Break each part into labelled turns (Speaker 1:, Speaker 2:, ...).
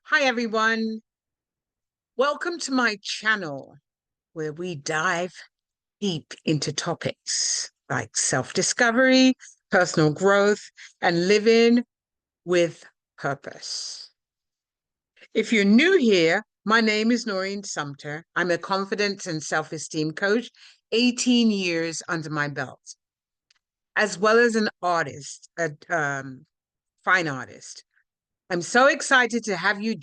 Speaker 1: Hi everyone, welcome to my channel where we dive deep into topics like self-discovery, personal growth, and living with purpose. If you're new here, my name is Noreen Sumter. I'm a confidence and self-esteem coach, 18 years under my belt, as well as an artist, a fine artist. I'm so excited to have you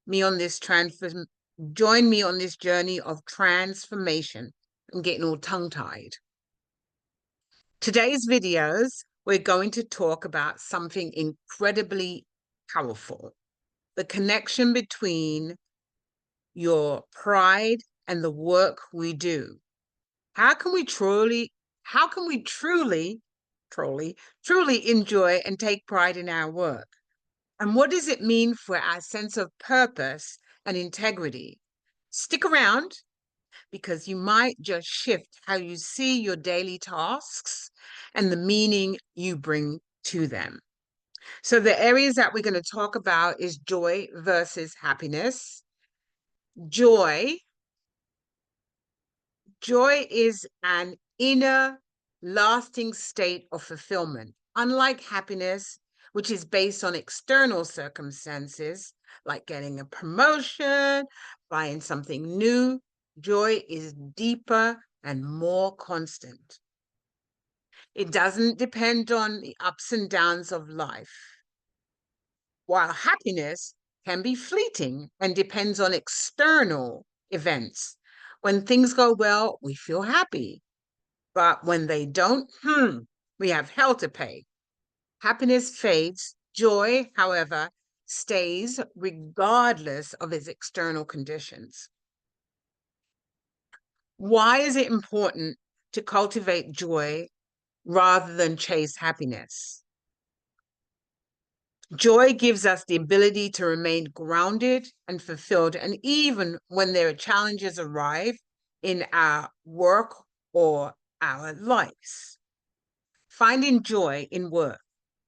Speaker 1: me on this join me on this journey of transformation. I'm getting all tongue-tied. Today's videos, we're going to talk about something incredibly powerful, the connection between your pride and the work we do. How can we truly, truly enjoy and take pride in our work? And what does it mean for our sense of purpose and integrity? Stick around because you might just shift how you see your daily tasks and the meaning you bring to them. So the areas that we're going to talk about is joy versus happiness. Joy is an inner lasting state of fulfillment. Unlike happiness, which is based on external circumstances, like getting a promotion, buying something new, joy is deeper and more constant. It doesn't depend on the ups and downs of life, while happiness can be fleeting and depends on external events. When things go well, we feel happy. But when they don't, we have hell to pay. Happiness fades. Joy, however, stays regardless of its external conditions. Why is it important to cultivate joy rather than chase happiness? Joy gives us the ability to remain grounded and fulfilled, and even when there are challenges arrive in our work or our lives. Finding joy in work,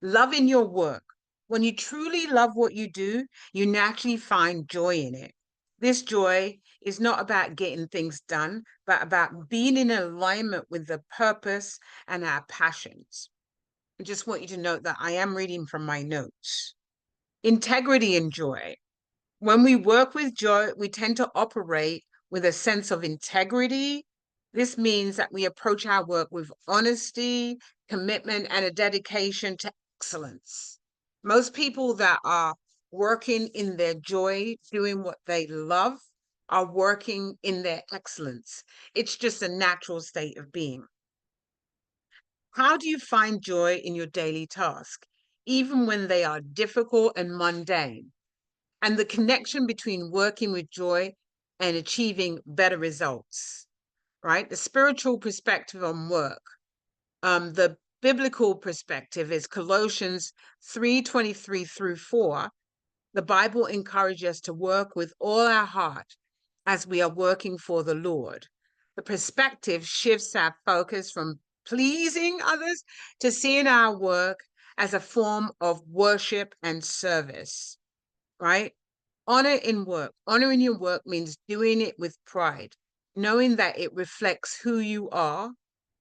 Speaker 1: loving your work. When you truly love what you do, you naturally find joy in it. This joy is not about getting things done, but about being in alignment with the purpose and our passions. I just want you to note that I am reading from my notes. Integrity and joy. When we work with joy, we tend to operate with a sense of integrity. This means that we approach our work with honesty, commitment, and a dedication to excellence. Most people that are working in their joy, doing what they love, are working in their excellence. It's just a natural state of being. How do you find joy in your daily task, even when they are difficult and mundane? And the connection between working with joy and achieving better results, right? The spiritual perspective on work. The biblical perspective is Colossians 3:23 through 4. The Bible encourages us to work with all our heart as we are working for the Lord. The perspective shifts our focus from pleasing others to seeing our work as a form of worship and service, right? Honor in work. Honoring your work means doing it with pride, knowing that it reflects who you are.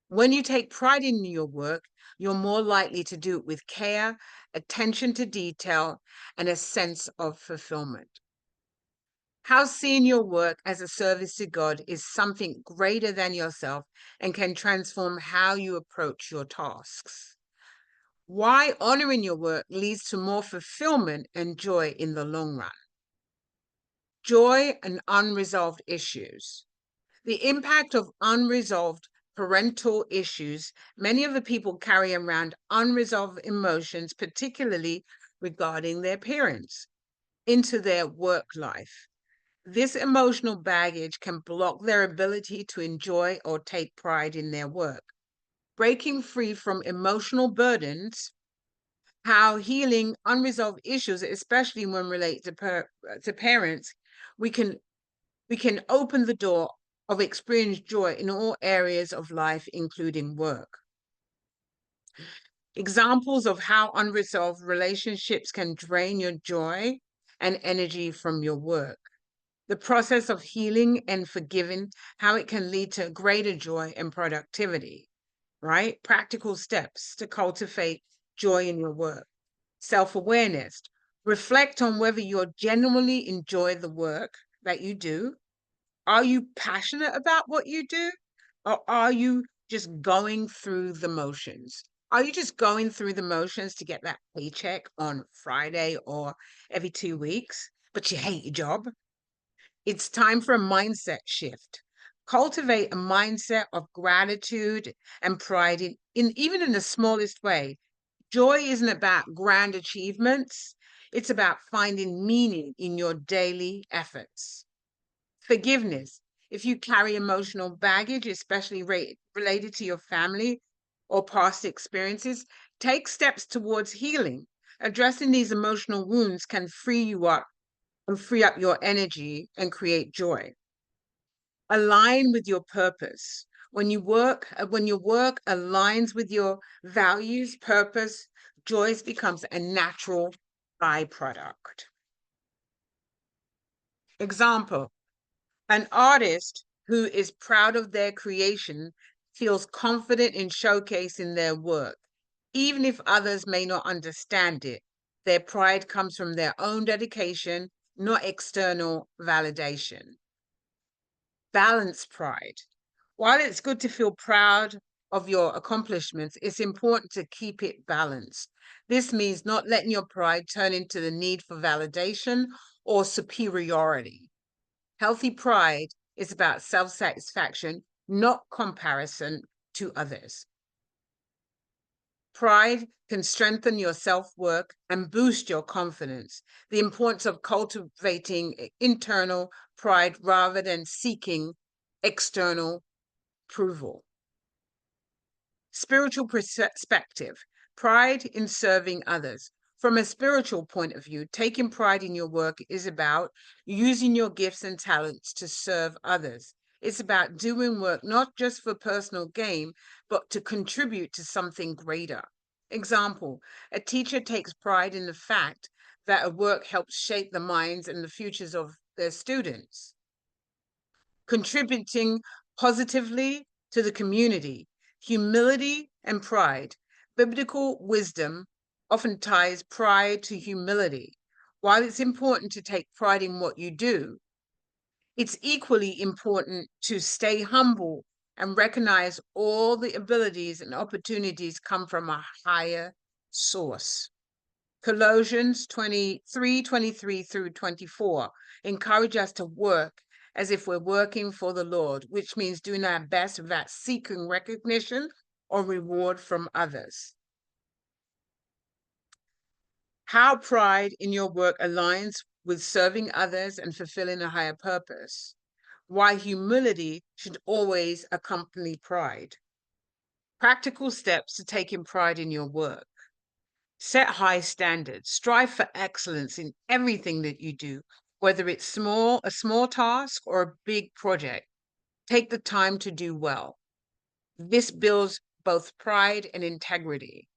Speaker 1: When you take pride in your work, you're more likely to do it with care, attention to detail, and a sense of fulfillment. How seeing your work as a service to God is something greater than yourself and can transform how you approach your tasks. Why honoring your work leads to more fulfillment and joy in the long run. Joy and unresolved issues. The impact of unresolved parental issues. Many of the people carry around unresolved emotions, particularly regarding their parents, into their work life. This emotional baggage can block their ability to enjoy or take pride in their work. Breaking free from emotional burdens, how healing unresolved issues, especially when related to parents, we can open the door of experience joy in all areas of life, including work. Examples of how unresolved relationships can drain your joy. and energy from your work. The process of healing and forgiving, how it can lead to greater joy and productivity, right? Practical steps to cultivate joy in your work. Self-awareness. Reflect on whether you genuinely enjoy the work that you do. Are you passionate about what you do? Or are you just going through the motions? Are you just going through the motions to get that paycheck on Friday or every 2 weeks, but you hate your job? It's time for a mindset shift. Cultivate a mindset of gratitude and pride in even in the smallest way. Joy isn't about grand achievements. It's about finding meaning in your daily efforts. Forgiveness. If you carry emotional baggage, especially related to your family or past experiences, take steps towards healing. Addressing these emotional wounds can free you up and free up your energy and create joy. Align with your purpose. When your work aligns with your values, purpose, joy becomes a natural byproduct. Example, an artist who is proud of their creation feels confident in showcasing their work, even if others may not understand it. Their pride comes from their own dedication, not external validation. Balance pride. While it's good to feel proud of your accomplishments, it's important to keep it balanced. This means not letting your pride turn into the need for validation or superiority. Healthy pride is about self-satisfaction, not comparison to others. Pride can strengthen your self-worth and boost your confidence. The importance of cultivating internal pride rather than seeking external approval. Spiritual perspective, pride in serving others. From a spiritual point of view, taking pride in your work is about using your gifts and talents to serve others. It's about doing work not just for personal gain, but to contribute to something greater. Example, a teacher takes pride in the fact that a work helps shape the minds and the futures of their students. Contributing positively to the community, humility and pride. Biblical wisdom often ties pride to humility. While it's important to take pride in what you do, it's equally important to stay humble and recognize all the abilities and opportunities come from a higher source. Colossians 23 through 24 encourage us to work as if we're working for the Lord, which means doing our best without seeking recognition or reward from others. How pride in your work aligns with serving others and fulfilling a higher purpose. Why humility should always accompany pride. Practical steps to taking pride in your work. Set high standards. Strive for excellence in everything that you do, whether it's a small task or a big project. Take the time to do well. This builds both pride and integrity.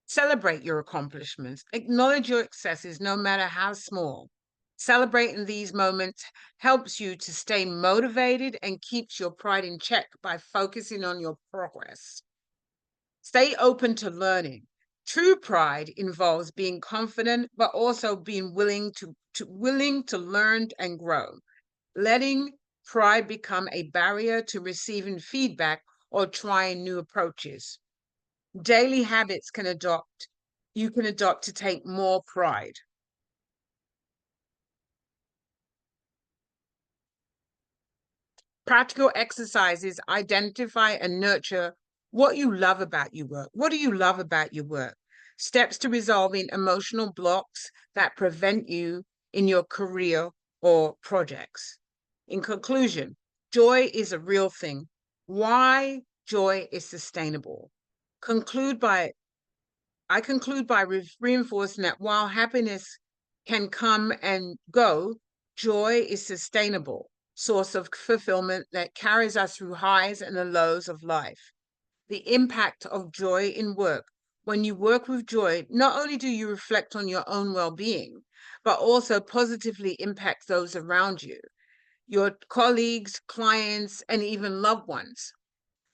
Speaker 1: Celebrate your accomplishments. Acknowledge your successes, no matter how small. Celebrating these moments helps you to stay motivated and keeps your pride in check by focusing on your progress. Stay open to learning. True pride involves being confident, but also being willing to learn and grow. Letting pride become a barrier to receiving feedback or trying new approaches. Daily habits you can adopt to take more pride. Practical exercises identify and nurture what you love about your work. What do you love about your work? Steps to resolving emotional blocks that prevent you in your career or projects. In conclusion, joy is a real thing. Why joy is sustainable. I conclude by reinforcing that while happiness can come and go, joy is sustainable source of fulfillment that carries us through highs and the lows of life. The impact of joy in work. When you work with joy, not only do you reflect on your own well-being, but also positively impact those around you, your colleagues, clients, and even loved ones.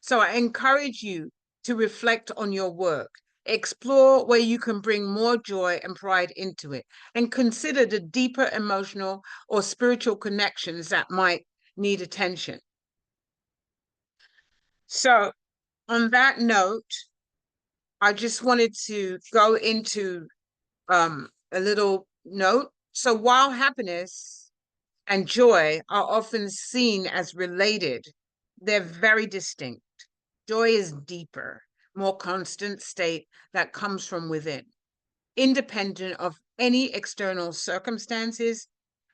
Speaker 1: So I encourage you to reflect on your work, explore where you can bring more joy and pride into it, and consider the deeper emotional or spiritual connections that might need attention. So on that note, I just wanted to go into a little note. So while happiness and joy are often seen as related, they're very distinct. Joy is deeper, more constant state that comes from within, independent of any external circumstances,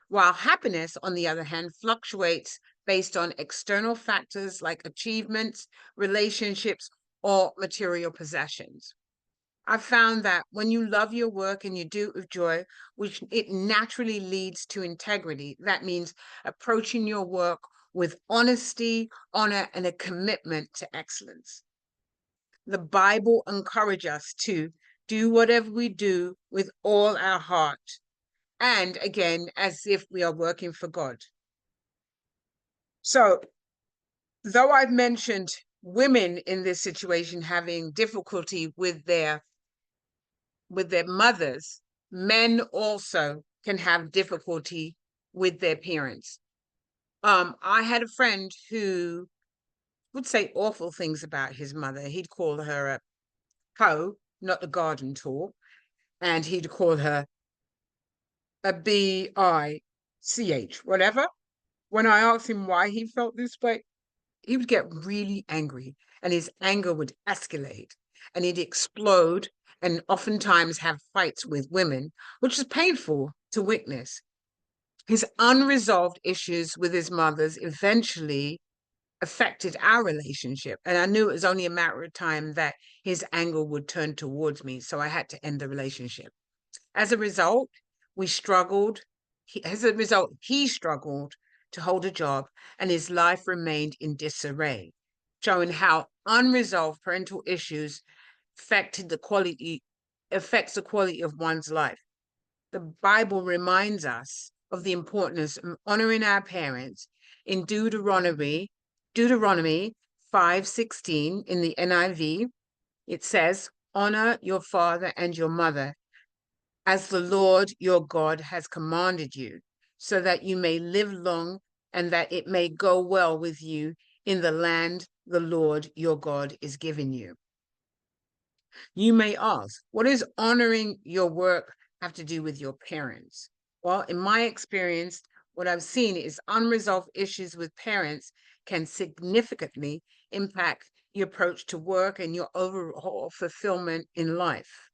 Speaker 1: while happiness, on the other hand, fluctuates based on external factors like achievements, relationships, or material possessions. I found that when you love your work and you do it with joy, which it naturally leads to integrity. That means approaching your work with honesty, honor, and a commitment to excellence. The Bible encourages us to do whatever we do with all our heart, and again, as if we are working for God. So, though I've mentioned women in this situation having difficulty with their mothers, men also can have difficulty with their parents. I had a friend who would say awful things about his mother. He'd call her a hoe, not a garden tool, and he'd call her a bitch, whatever. When I asked him why he felt this way, he would get really angry, and his anger would escalate, and he'd explode, and oftentimes have fights with women, which is painful to witness. His unresolved issues with his mothers eventually affected our relationship, and I knew it was only a matter of time that his anger would turn towards me, so I had to end the relationship. As a result, we struggled. He struggled to hold a job, and his life remained in disarray, showing how unresolved parental issues affects the quality of one's life. The Bible reminds us of the importance of honoring our parents in Deuteronomy 5:16 in the NIV. It says, "Honor your father and your mother, as the Lord your God has commanded you, so that you may live long and that it may go well with you in the land the Lord your God is giving you." You may ask, what does honoring your work have to do with your parents? Well, in my experience, what I've seen is unresolved issues with parents can significantly impact your approach to work and your overall fulfillment in life.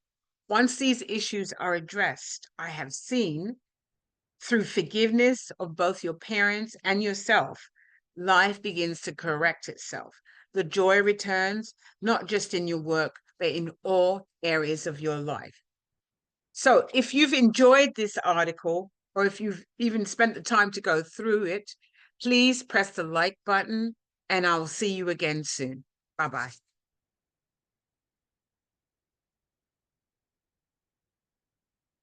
Speaker 1: Once these issues are addressed, I have seen through forgiveness of both your parents and yourself, life begins to correct itself. The joy returns, not just in your work, but in all areas of your life. So if you've enjoyed this article, or if you've even spent the time to go through it, please press the like button, and I'll see you again soon. Bye-bye.